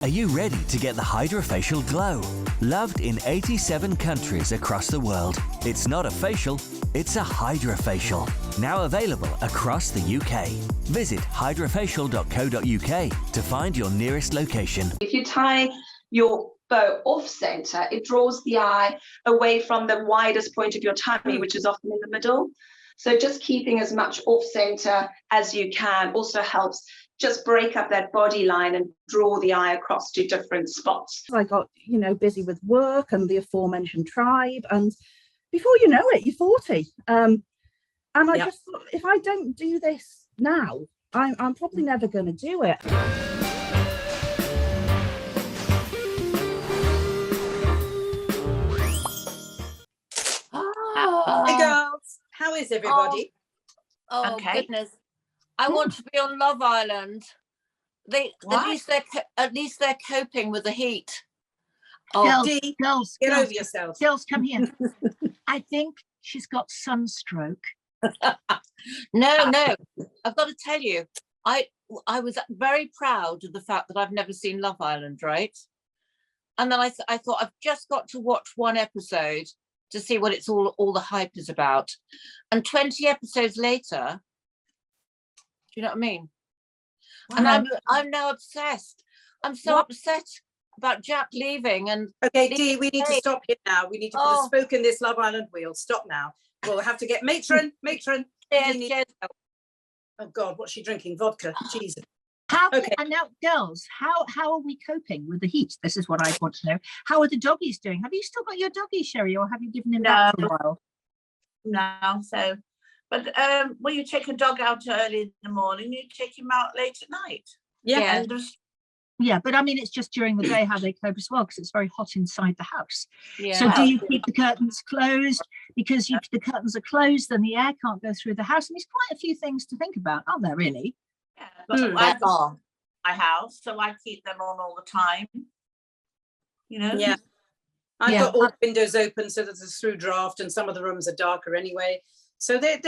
Are you ready to get the hydrofacial glow? Loved in 87 countries across the world. It's not a facial, it's a hydrofacial. Now available across the UK. Visit hydrofacial.co.uk to find your nearest location. If you tie your bow off center, it draws the eye away from the widest point of your tummy, which is often in the middle. So just keeping as much off center as you can also helps just break up that body line and draw the eye across to different spots. I got, busy with work and the aforementioned tribe, and before you know it, you're 40. And I just thought, if I don't do this now, I'm probably never going to do it. Hey girls, how is everybody? Oh Okay. Goodness, I want to be on Love Island. At least they're coping with the heat. Oh, Girls, get over yourself. Girls, come here. I think she's got sunstroke. No, I've got to tell you, I was very proud of the fact that I've never seen Love Island, right? And then I thought I've just got to watch one episode to see what it's all the hype is about. And 20 episodes later, do you know what I mean? Wow. And I'm now obsessed. I'm so upset about Jack leaving. And okay, Dee, we need to stop here now. We need to put a spoke in this Love Island wheel. Stop now. We'll have to get matron. Cheers. Oh God, what's she drinking? Vodka. Jesus. And now, girls, how are we coping with the heat? This is what I want to know. How are the doggies doing? Have you still got your doggy, Sherry, or have you given him back for a while? No, but when you take a dog out early in the morning, you take him out late at night. Yeah, but I mean, it's just during the day how they cope as well, because it's very hot inside the house. Yeah. So do you keep the curtains closed? Because if the curtains are closed, then the air can't go through the house. And there's quite a few things to think about, aren't there, really? Yeah, but I got my house, so I keep them on all the time. Yeah. I've got all the windows open so there's a through draft, and some of the rooms are darker anyway. So they're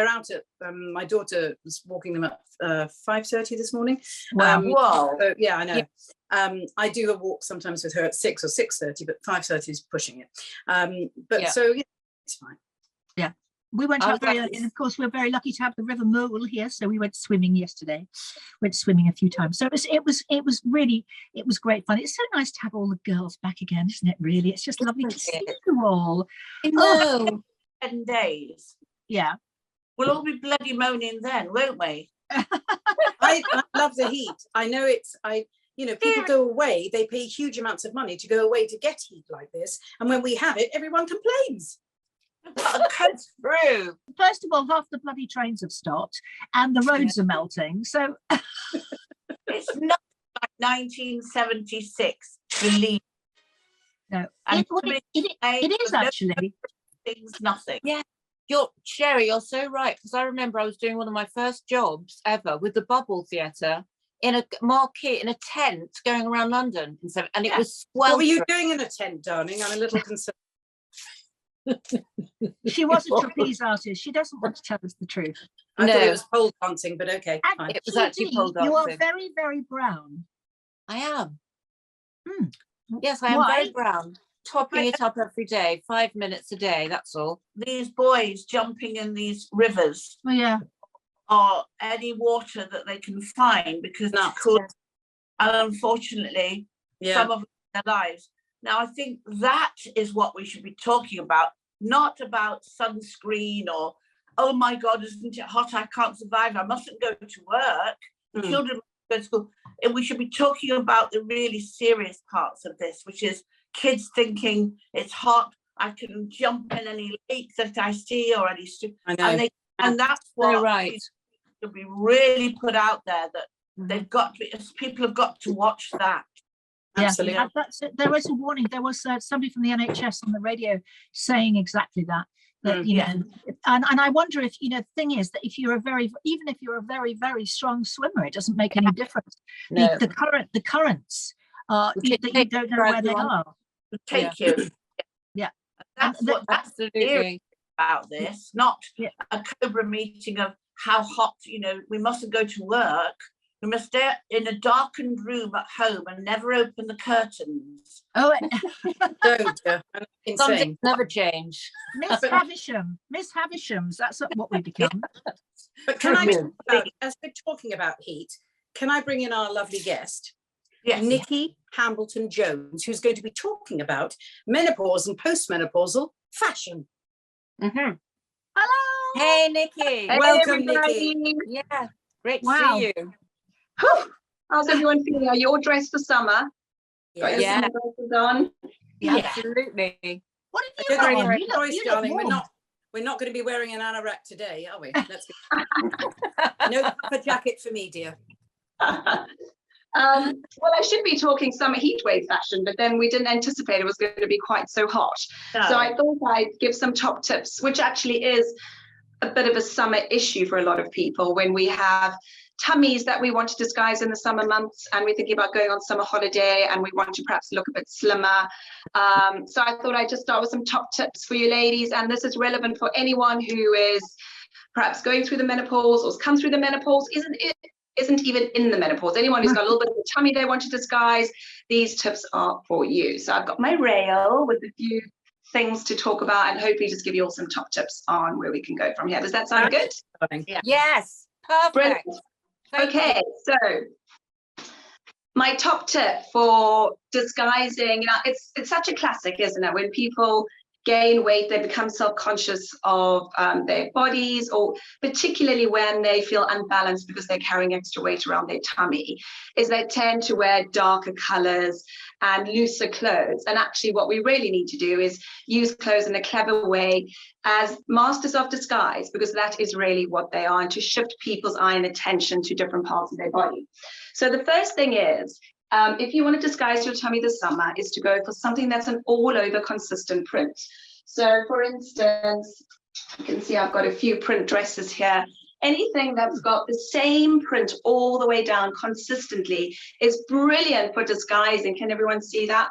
out at my daughter was walking them at 5:30 this morning. Wow. So, yeah, I know. Yeah. I do a walk sometimes with her at 6 or 6:30, but 5:30 is pushing it. So yeah, it's fine. Yeah. We went out very early, and of course we're very lucky to have the River Mole here, so we went swimming yesterday. Went swimming a few times, so it was great fun. It's so nice to have all the girls back again, isn't it? Really, it's just lovely to see you all. No. 10 days. Yeah, we'll all be bloody moaning then, won't we? I love the heat. I know people go away, they pay huge amounts of money to go away to get heat like this, and when we have it, everyone complains. Cuts through. First of all, half the bloody trains have stopped and the roads are melting, so it's not like 1976, believe. No, it is actually things, nothing. Yeah, Sherry, you're so right, because I remember I was doing one of my first jobs ever with the Bubble Theatre in a marquee, in a tent going around London, and it was What were you doing in a tent, darling? I'm a little concerned. She was a trapeze artist. She doesn't want to tell us the truth. I thought it was pole dancing, but okay. And it was actually pole dancing. You are very, very brown. I am. Yes, I am very brown. Topping it up every day, 5 minutes a day, that's all. These boys jumping in these rivers or any water that they can find, because it's cool. And unfortunately, some of their lives. Now, I think that is what we should be talking about, not about sunscreen or, oh my God, isn't it hot? I can't survive. I mustn't go to work. Children must go to school. And we should be talking about the really serious parts of this, which is kids thinking it's hot. I can jump in any lake that I see or any stream. And that's what should be really put out there, that they've got to, people have got to watch that. Absolutely. Yeah, there was a warning. There was somebody from the NHS on the radio saying exactly that. And I wonder if the thing is that if you're even if you're a very, very strong swimmer, it doesn't make any difference. No. The currents you don't know where they are. Take you. Yeah. That's absolutely about this, not a Cobra meeting of how hot, we mustn't go to work. You must stay in a darkened room at home and never open the curtains. Oh, Don't. Some Insane. things never change. Miss Havishams, that's what we become. But can I talk about, as we're talking about heat, can I bring in our lovely guest, Nicky Hambleton-Jones, who's going to be talking about menopause and postmenopausal fashion. Mm-hmm. Hello. Hey, Nicky. Hey, Welcome, everybody. Nicky. Yeah, great to Wow. see you. How's everyone feeling? Are you all dressed for summer? Got your Yeah. summer dresses on? Absolutely. What have you got on? You look Darling, warm. we're not going to be wearing an anorak today, are we? Let's be no puffer jacket for me, dear. Well, I should be talking summer heat wave fashion, but then we didn't anticipate it was going to be quite so hot. No. So I thought I'd give some top tips, which actually is a bit of a summer issue for a lot of people when we have tummies that we want to disguise in the summer months and we're thinking about going on summer holiday and we want to perhaps look a bit slimmer. So I thought I'd just start with some top tips for you ladies, and this is relevant for anyone who is perhaps going through the menopause or has come through the menopause, isn't even in the menopause. Anyone who's got a little bit of a tummy they want to disguise, these tips are for you. So I've got my rail with a few things to talk about and hopefully just give you all some top tips on where we can go from here. Does that sound good? Yeah. Yes, perfect. Brilliant. Okay, so my top tip for disguising, it's such a classic, isn't it? When people gain weight, they become self-conscious of their bodies, or particularly when they feel unbalanced because they're carrying extra weight around their tummy, is they tend to wear darker colors and looser clothes. And actually what we really need to do is use clothes in a clever way as masters of disguise, because that is really what they are, and to shift people's eye and attention to different parts of their body. So the first thing is, if you want to disguise your tummy this summer, is to go for something that's an all-over consistent print. So for instance, you can see I've got a few print dresses here. Anything that's got the same print all the way down consistently is brilliant for disguising. Can everyone see that?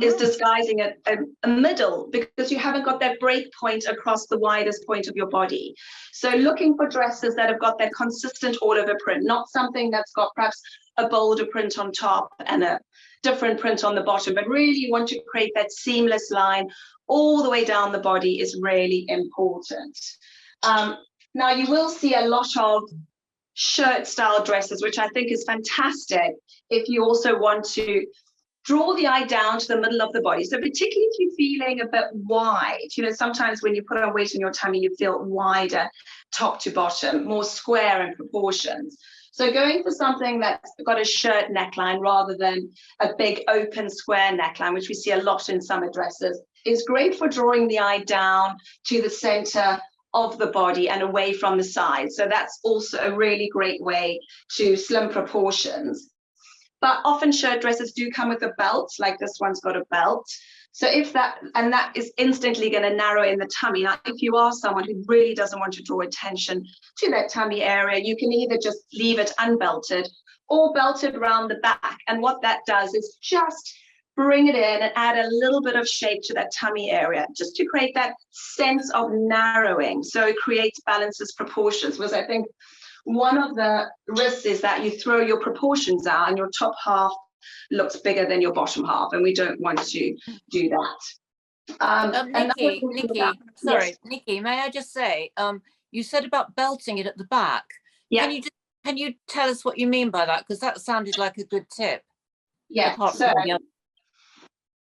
Is disguising a middle, because you haven't got that break point across the widest point of your body. So looking for dresses that have got that consistent all over print, not something that's got perhaps a bolder print on top and a different print on the bottom, but really you want to create that seamless line all the way down the body is really important. Now you will see a lot of shirt style dresses, which I think is fantastic if you also want to draw the eye down to the middle of the body. So particularly if you're feeling a bit wide, sometimes when you put on weight in your tummy, you feel wider top to bottom, more square in proportions. So going for something that's got a shirt neckline rather than a big open square neckline, which we see a lot in summer dresses, is great for drawing the eye down to the center of the body and away from the sides. So that's also a really great way to slim proportions. But often shirt dresses do come with a belt, like this one's got a belt. So that is instantly going to narrow in the tummy. Now, if you are someone who really doesn't want to draw attention to that tummy area, you can either just leave it unbelted or belted around the back. And what that does is just bring it in and add a little bit of shape to that tummy area, just to create that sense of narrowing. So it creates balances proportions, because I think one of the risks is that you throw your proportions out and your top half looks bigger than your bottom half, and we don't want to do that. Nicky, may I just say, you said about belting it at the back. Yeah. Can you tell us what you mean by that? Because that sounded like a good tip. Yeah. So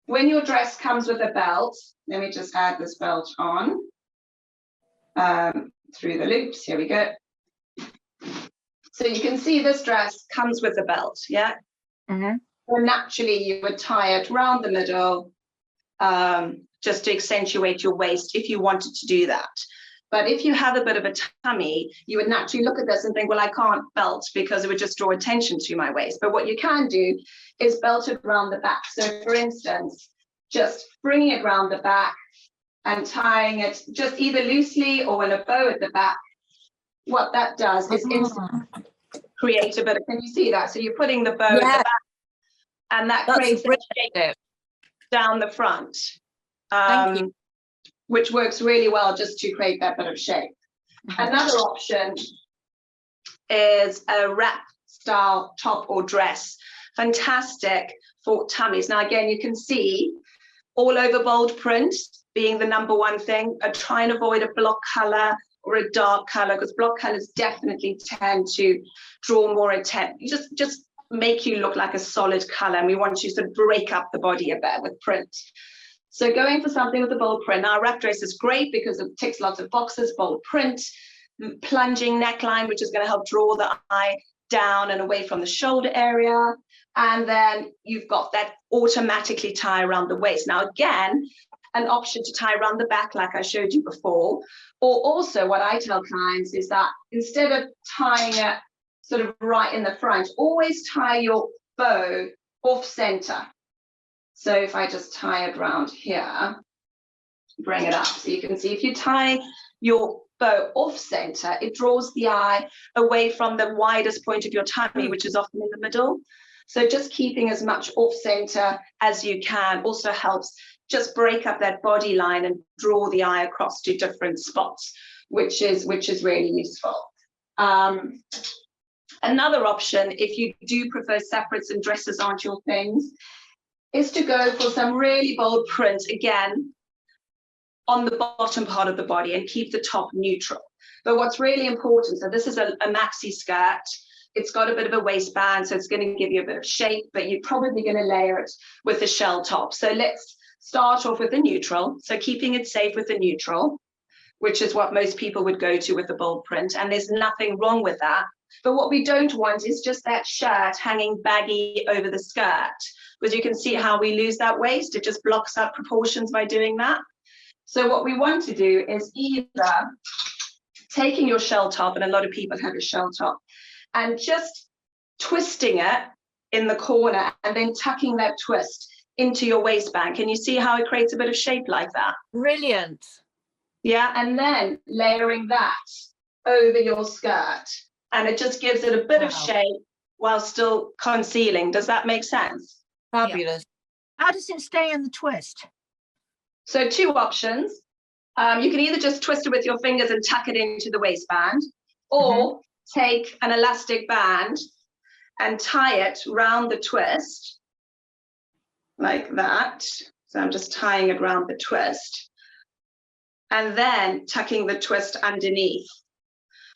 when your dress comes with a belt, let me just add this belt on through the loops. Here we go. So you can see this dress comes with a belt, yeah? Mm-hmm. So naturally you would tie it around the middle just to accentuate your waist if you wanted to do that. But if you have a bit of a tummy, you would naturally look at this and think, well, I can't belt because it would just draw attention to my waist. But what you can do is belt it around the back. So for instance, just bringing it around the back and tying it just either loosely or in a bow at the back. What that does is instantly create a bit of, can you see that? So you're putting the bow at the back, and that creates a shape down the front, which works really well just to create that bit of shape. Another option is a wrap style top or dress. Fantastic for tummies. Now, again, you can see all over bold print being the number one thing. Try and avoid a block color or a dark color, because block colors definitely tend to draw more attention. Just make you look like a solid color, and we want you to break up the body a bit with print. So going for something with a bold print. Now, a wrap dress is great because it ticks lots of boxes, bold print, plunging neckline, which is going to help draw the eye down and away from the shoulder area. And then you've got that automatically tie around the waist. Now, again, an option to tie around the back like I showed you before. Or also what I tell clients is that instead of tying it sort of right in the front, always tie your bow off center. So if I just tie it around here, bring it up so you can see, if you tie your bow off center, it draws the eye away from the widest point of your tummy, which is often in the middle. So just keeping as much off center as you can also helps just break up that body line and draw the eye across to different spots, which is really useful. Another option, if you do prefer separates and dresses aren't your things, is to go for some really bold print, again, on the bottom part of the body, and keep the top neutral. But what's really important, so this is a maxi skirt. It's got a bit of a waistband, so it's going to give you a bit of shape, but you're probably going to layer it with a shell top. So let's start off with the neutral. So keeping it safe with the neutral, which is what most people would go to with the bold print. And there's nothing wrong with that. But what we don't want is just that shirt hanging baggy over the skirt, because you can see how we lose that waist. It just blocks up proportions by doing that. So what we want to do is either taking your shell top, and a lot of people have a shell top, and just twisting it in the corner and then tucking that twist into your waistband. Can you see how it creates a bit of shape like that? Brilliant. Yeah, and then layering that over your skirt. And it just gives it a bit of shape while still concealing. Does that make sense? Fabulous. How does it stay in the twist? So two options. You can either just twist it with your fingers and tuck it into the waistband, or take an elastic band and tie it round the twist like that. So I'm just tying it round the twist and then tucking the twist underneath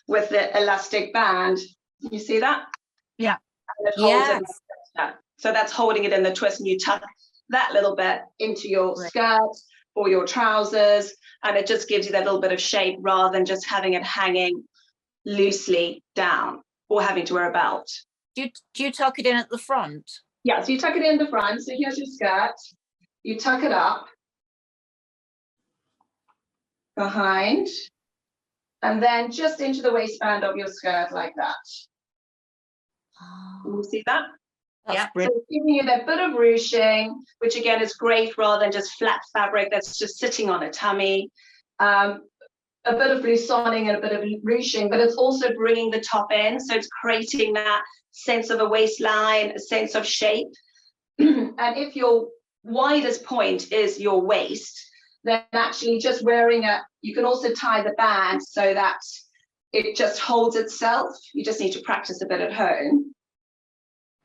with the elastic band. You see that? Yeah. And it holds it. So that's holding it in the twist, and you tuck that little bit into your skirt or your trousers, and it just gives you that little bit of shape rather than just having it hanging loosely down or having to wear a belt. Do you tuck it in at the front? Yeah, so you tuck it in the front. So here's your skirt. You tuck it up behind, and then just into the waistband of your skirt like that. Can you see that? Yeah. So it's giving you that bit of ruching, which again is great rather than just flat fabric that's just sitting on a tummy. A bit of blousoning and a bit of ruching, but it's also bringing the top in. So it's creating that sense of a waistline, a sense of shape. And if your widest point is your waist, then actually just wearing it, you can also tie the band so that it just holds itself. You just need to practice a bit at home.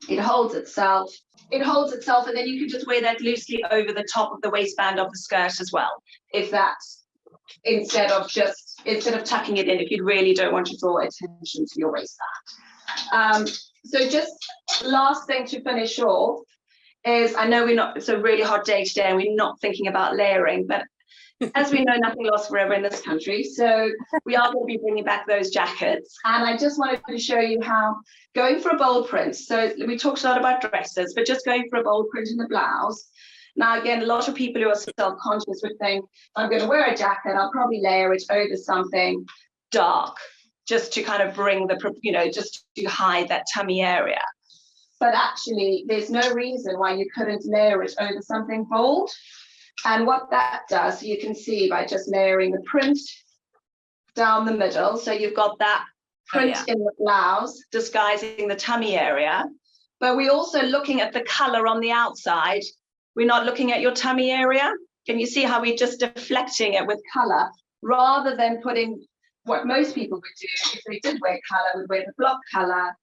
It holds itself, and then you can just wear that loosely over the top of the waistband of the skirt as well, if that's instead of tucking it in, if you really don't want to draw attention to your waistband. So just last thing to finish off is, I know it's a really hot day today and we're not thinking about layering, but as we know, nothing lasts forever in this country. So we are going to be bringing back those jackets. And I just wanted to show you how going for a bold print. So we talked a lot about dresses, but just going for a bold print in the blouse. Now, again, a lot of people who are self-conscious would think, I'm going to wear a jacket, I'll probably layer it over something dark, just to kind of bring the, just to hide that tummy area. But actually, there's no reason why you couldn't layer it over something bold. And what that does, you can see by just layering the print down the middle. So you've got that print in the blouse disguising the tummy area. But we're also looking at the color on the outside. We're not looking at your tummy area. Can you see how we're just deflecting it with color rather than putting what most people would do if they did wear color, would wear the block color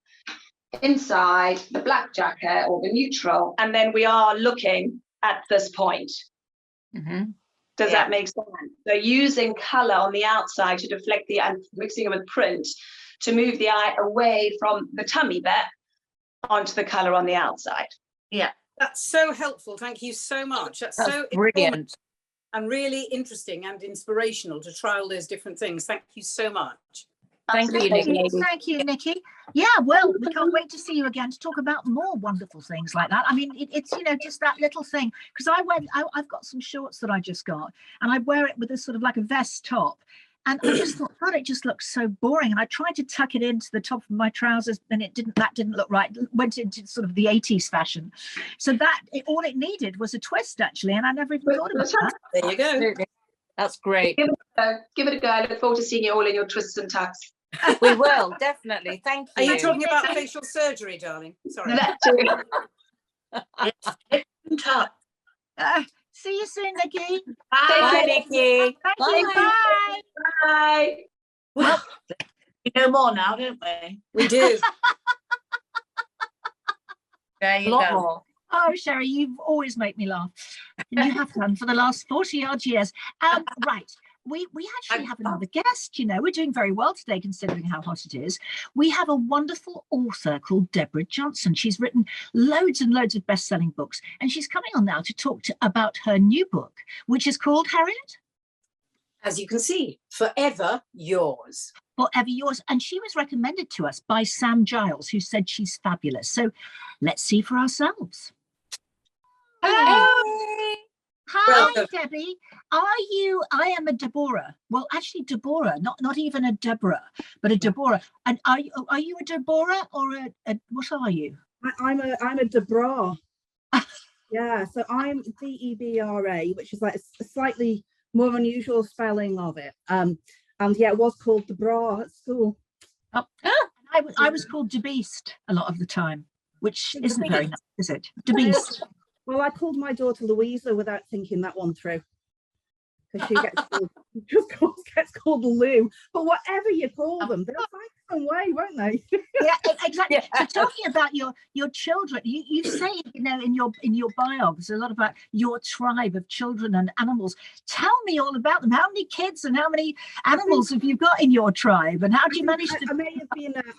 inside the black jacket or the neutral, and then we are looking at this point. Does that make sense? So using colour on the outside to deflect the, and mixing it with print to move the eye away from the tummy bit onto the colour on the outside. Yeah. That's so helpful. Thank you so much. That's so brilliant and really interesting and inspirational to try all those different things. Thank you so much. Thank you, Nikki. Thank you, Nikki. Yeah, well, we can't wait to see you again to talk about more wonderful things like that. I mean, it's, you know, just that little thing. Because I've got some shorts that I just got, and I wear it with a sort of like a vest top. And I just thought, God, it just looks so boring. And I tried to tuck it into the top of my trousers, and that didn't look right. It went into sort of the 80s fashion. So all it needed was a twist, actually. And I never even thought about that. There you go. That's great. Give it a go. I look forward to seeing you all in your twists and tucks. We will, definitely. Thank you. Are you talking about facial surgery, darling? Sorry. See you soon, Nikki. Bye, Nikki. Thank you. Bye. Bye. Well, we know more now, don't we? We do. There you A lot go. more. Oh, Sherry, you've always made me laugh. And you have done for the last 40 odd years. Right. We actually have another guest. You know, we're doing very well today considering how hot it is. We have a wonderful author called Deborah Johnson. She's written loads and loads of best-selling books, and she's coming on now to talk about her new book, which is called, Harriet? As you can see, Forever Yours. Forever Yours. And she was recommended to us by Sam Giles, who said she's fabulous. So let's see for ourselves. Hey. Hi, Welcome. Debbie. I am a Deborah. Well, actually, Deborah, not even a Deborah, but a Deborah. And are you a Deborah or a what are you? I'm a Debra. Yeah, so I'm Debra, which is like a slightly more unusual spelling of it. And yeah, it was called Debra at school. Oh. I was called Debeast a lot of the time, which isn't very nice, is it? Debeast. Well, I called my daughter Louisa without thinking that one through, because she gets called Lou. But whatever you call them, they'll find some way, won't they? Yeah, exactly. Yeah. So talking about your children, you say, you know, in your bio, there's a lot about your tribe of children and animals. Tell me all about them. How many kids and how many animals have you got in your tribe, and how do you manage to? I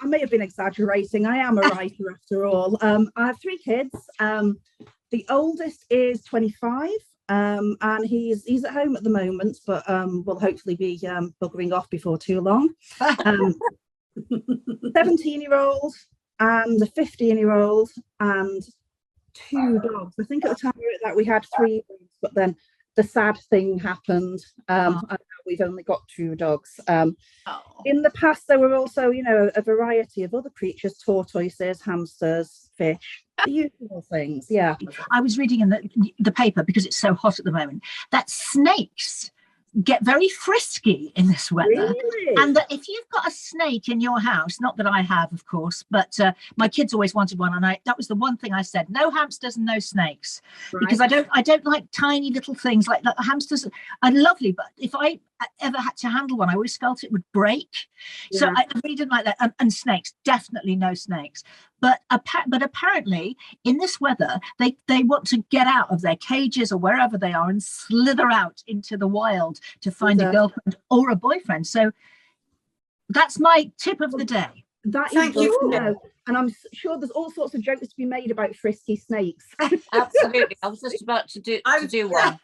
may have been exaggerating. I am a writer after all. I have 3 kids. The oldest is 25, and he's at home at the moment, but will hopefully be buggering off before too long. 17-year-old and a 15-year-old and 2 dogs. I think at the time that we had 3 dogs, but then the sad thing happened, and now we've only got 2 dogs. In the past, there were also, you know, a variety of other creatures: tortoises, hamsters, fish, the usual things. Yeah. I was reading in the paper, because it's so hot at the moment, that snakes get very frisky in this weather. Really? And that if you've got a snake in your house, not that I have, of course, but my kids always wanted one, and that was the one thing I said: no hamsters and no snakes. Right. Because I don't like tiny little things like that. Hamsters are lovely, but if I ever had to handle one, I always felt it would break. Yeah. So I really didn't like that. And snakes, definitely no snakes. But apparently in this weather, they want to get out of their cages or wherever they are and slither out into the wild to find a girlfriend or a boyfriend. So that's my tip of the day. Thank you. And I'm sure there's all sorts of jokes to be made about frisky snakes. Absolutely. I was just about to do one.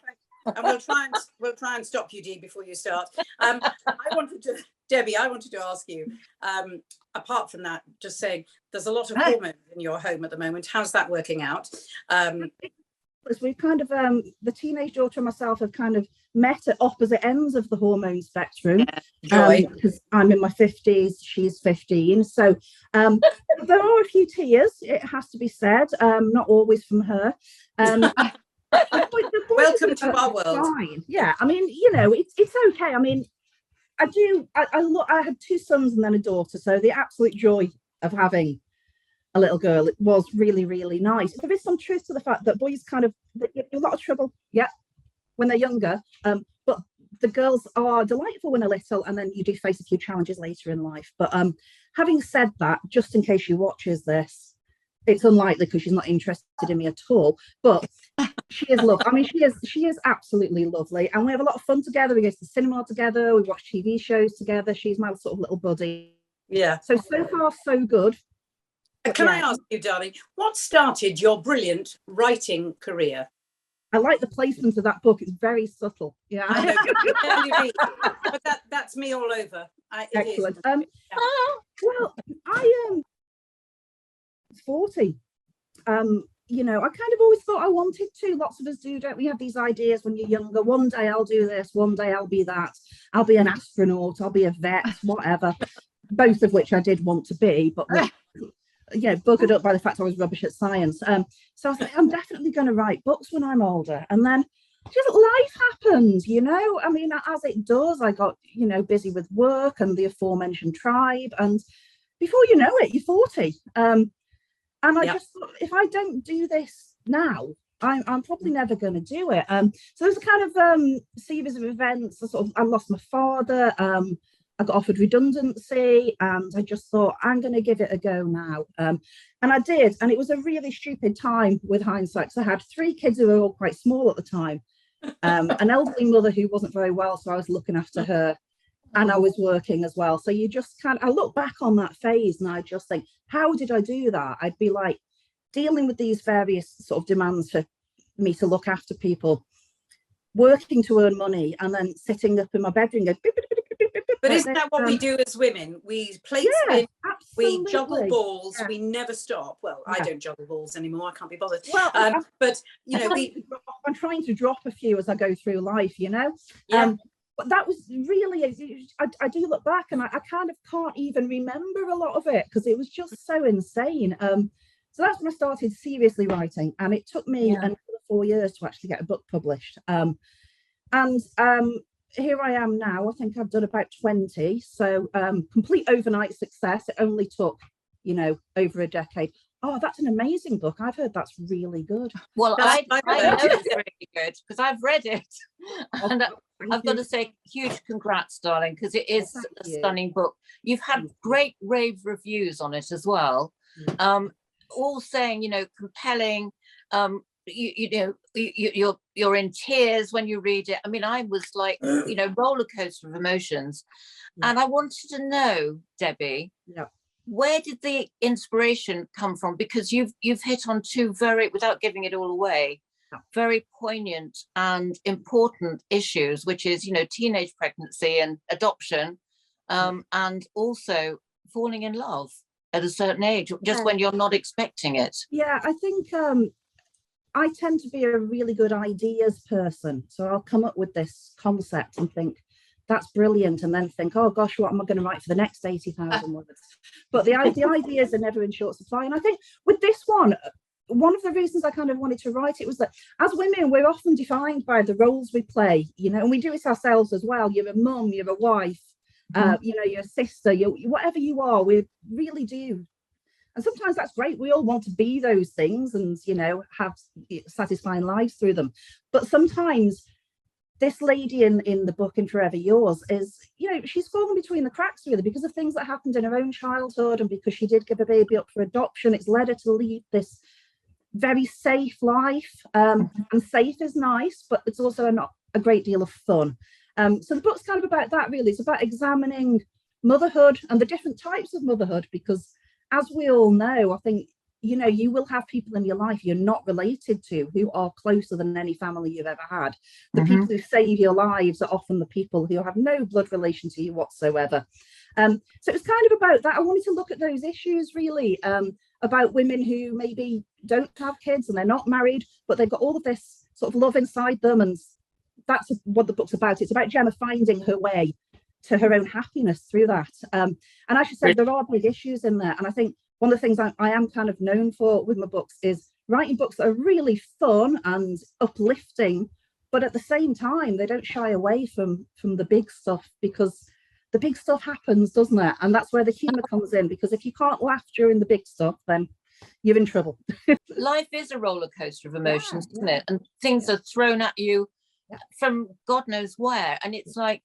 And we'll try and stop you, Dee, before you start. Debbie, I wanted to ask you, apart from that, just saying, there's a lot of hormones in your home at the moment. How's that working out? We've kind of, the teenage daughter and myself have kind of met at opposite ends of the hormone spectrum. Because I'm in my 50s, she's 15. So there are a few tears, it has to be said, not always from her. Welcome to our world. Fine. Yeah, I mean, you know, it's okay. I mean, I had 2 sons and then a daughter, so the absolute joy of having a little girl, it was really, really nice. There is some truth to the fact that boys kind of get a lot of trouble, when they're younger, but the girls are delightful when they're little, and then you do face a few challenges later in life. But having said that, just in case she watches this, it's unlikely because she's not interested in me at all. But she is lovely. I mean, she is absolutely lovely, and we have a lot of fun together. We go to the cinema together. We watch TV shows together. She's my sort of little buddy. Yeah. So far, so good. Can I ask you, darling, what started your brilliant writing career? I like the placement of that book. It's very subtle. Yeah. I know, but that's me all over. Excellent. Well, I am 40. You know, I kind of always thought I wanted to. Lots of us do, don't we? Have these ideas when you're younger. One day I'll do this. One day I'll be that. I'll be an astronaut. I'll be a vet. Whatever. Both of which I did want to be, but yeah, buggered up by the fact I was rubbish at science. So I was like, I'm definitely going to write books when I'm older. And then just life happened, you know. I mean, as it does, I got, you know, busy with work and the aforementioned tribe. And before you know it, you're 40. And I just thought, if I don't do this now, I'm probably never going to do it. So there's a kind of series of events. I lost my father. I got offered redundancy, and I just thought, I'm going to give it a go now. And I did. And it was a really stupid time with hindsight. So I had 3 kids who were all quite small at the time. An elderly mother who wasn't very well, so I was looking after her, and I was working as well. So you just I look back on that phase and I just think, how did I do that? I'd be like dealing with these various sort of demands for me to look after people, working to earn money, and then sitting up in my bedroom going, but isn't that what we do as women? We play spin, we juggle balls, we never stop. Well, I don't juggle balls anymore. I can't be bothered. Well, but you know, I'm trying to drop a few as I go through life, you know. But that was really, I do look back and I kind of can't even remember a lot of it because it was just so insane. So that's when I started seriously writing, and it took me another 4 years to actually get a book published. And here I am now. I think I've done about 20. So complete overnight success. It only took, you know, over a decade. Oh, that's an amazing book. I've heard that's really good. Well, I know it's really good because I've read it. And I've got to say huge congrats, darling, because it is a stunning book. You've had great rave reviews on it as well. All saying, you know, compelling. You're in tears when you read it. I mean, I was like, you know, roller coaster of emotions. And I wanted to know, Debbie, where did the inspiration come from? Because you've hit on 2 very, without giving it all away, very poignant and important issues, which is, you know, teenage pregnancy and adoption, and also falling in love at a certain age, just when you're not expecting it. Yeah, I think I tend to be a really good ideas person. So I'll come up with this concept and think, that's brilliant, and then think, oh gosh, what am I going to write for the next 80,000 words? But the ideas are never in short supply. And I think with this one of the reasons I kind of wanted to write it was that as women, we're often defined by the roles we play, you know, and we do it ourselves as well. You're a mum, you're a wife, you know, you're a sister, whatever you are, we really do. And sometimes that's great. We all want to be those things and, you know, have satisfying lives through them. But sometimes this lady in the book, in Forever Yours, is, you know, she's fallen between the cracks really because of things that happened in her own childhood, and because she did give a baby up for adoption, it's led her to lead this very safe life. And safe is nice, but it's also not a great deal of fun. So the book's kind of about that really. It's about examining motherhood and the different types of motherhood, because as we all know, I think, you know, you will have people in your life you're not related to who are closer than any family you've ever had. The people who save your lives are often the people who have no blood relation to you whatsoever. So it's kind of about that. I wanted to look at those issues really, about women who maybe don't have kids and they're not married, but they've got all of this sort of love inside them. And that's what the book's about. It's about Gemma finding her way to her own happiness through that. And as you said, there are big issues in there. And I think one of the things I am kind of known for with my books is writing books that are really fun and uplifting, but at the same time, they don't shy away from the big stuff, because the big stuff happens, doesn't it? And that's where the humour comes in, because if you can't laugh during the big stuff, then you're in trouble. Life is a roller coaster of emotions, isn't it? And things are thrown at you from God knows where. And it's like,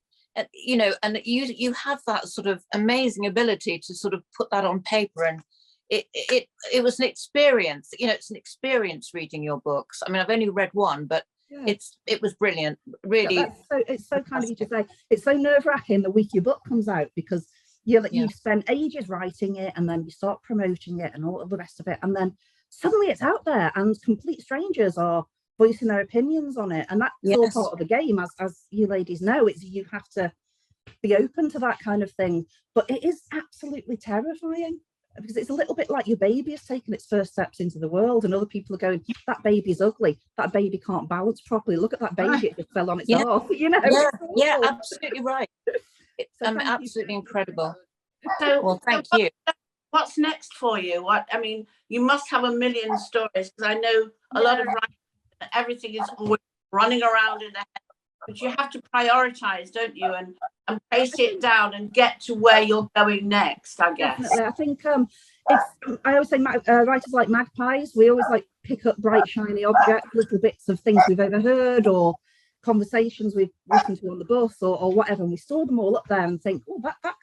you know, and you have that sort of amazing ability to sort of put that on paper, and it was an experience. You know, it's an experience reading your books. I mean, I've only read one, but it was brilliant, really. Yeah, it's so kind of you to say. It's so nerve-wracking the week your book comes out, because you spend ages writing it, and then you start promoting it and all of the rest of it, and then suddenly it's out there and complete strangers are voicing their opinions on it, and that's all part of the game, as you ladies know. It's you have to be open to that kind of thing, but it is absolutely terrifying, because it's a little bit like your baby is taking its first steps into the world, and other people are going, that baby's ugly, that baby can't balance properly, look at that baby, it just fell on its arse, you know. Yeah, absolutely right. It's absolutely incredible. So, well, thank you. What's next for you? I mean, you must have a million stories, because I know a lot of writing, everything is always running around in the head, but you have to prioritize, don't you, and pace it down and get to where you're going next, I guess. Definitely. I think I always say writers like magpies. We always like pick up bright shiny objects, little bits of things we've overheard or conversations we've listened to on the bus or whatever, and we store them all up there and think, oh, that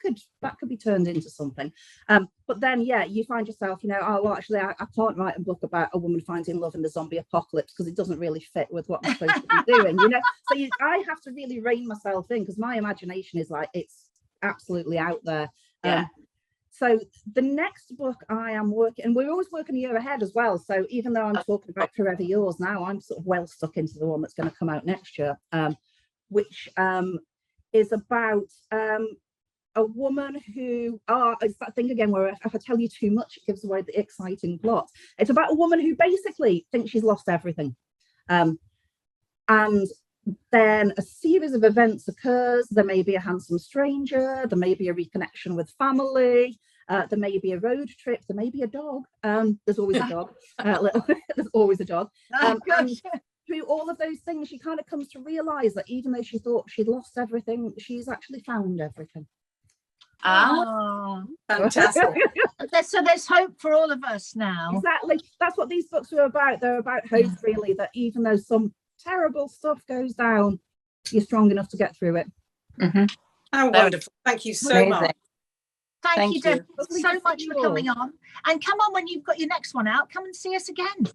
could be turned into something. But then you find yourself, you know, oh well, actually I can't write a book about a woman finding love in the zombie apocalypse, because it doesn't really fit with what I'm supposed to be doing, you know. So I have to really rein myself in, because my imagination is like, it's absolutely out there. So the next book I am working, and we're always working a year ahead as well. So even though I'm talking about Forever Yours now, I'm sort of well stuck into the one that's going to come out next year, which is about a woman who, it's that thing again where if I tell you too much, it gives away the exciting plot. It's about a woman who basically thinks she's lost everything. And then a series of events occurs. There may be a handsome stranger, there may be a reconnection with family, there may be a road trip, there may be a dog. There's always a dog. There's always a dog. And through all of those things, she kind of comes to realize that even though she thought she'd lost everything, she's actually found everything. Oh, fantastic. So there's hope for all of us now. Exactly. That's what these books are about. They're about hope, really, that even though some terrible stuff goes down, you're strong enough to get through it. How wonderful. Thank you so much. Thank you, Deb, so much for coming on. And come on, when you've got your next one out, come and see us again.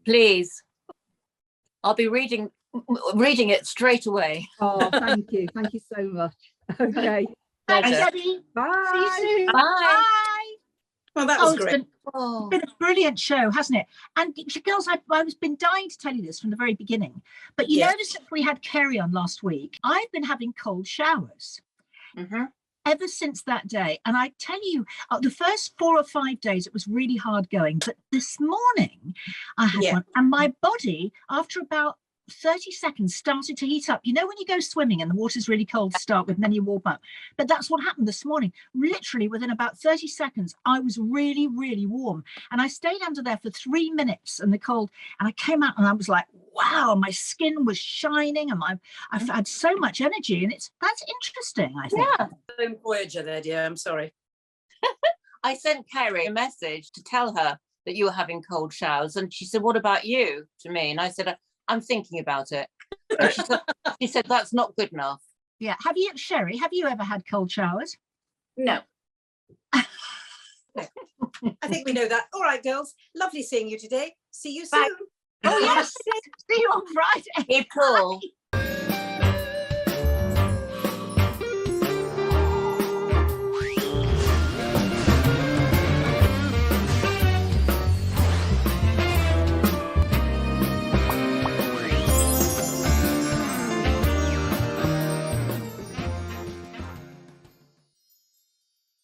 Please. I'll be reading it straight away. Oh, thank you. Thank you so much. Okay. Thanks, Debbie. Bye. See you soon. Bye. Well, that was great. It's been a brilliant show, hasn't it? And girls, I've been dying to tell you this from the very beginning. But you noticed that we had Kerry on last week. I've been having cold showers ever since that day. And I tell you, the first 4 or 5 days, it was really hard going. But this morning, I had one. And my body, after about 30 seconds, started to heat up. You know when you go swimming and the water's really cold to start with and then you warm up? But that's what happened this morning. Literally within about 30 seconds, I was really, really warm. And I stayed under there for 3 minutes in the cold. And I came out and I was like, wow, my skin was shining and I've had so much energy. And that's interesting, I think. Yeah. Voyager there, dear. I'm sorry. I sent Kerry a message to tell her that you were having cold showers. And she said, what about you? To me. And I said, I'm thinking about it. She said that's not good enough. Yeah. Sherry, have you ever had cold showers? No. I think we know that. All right, girls. Lovely seeing you today. See you soon. Bye. Oh, yes. See you on Friday. April.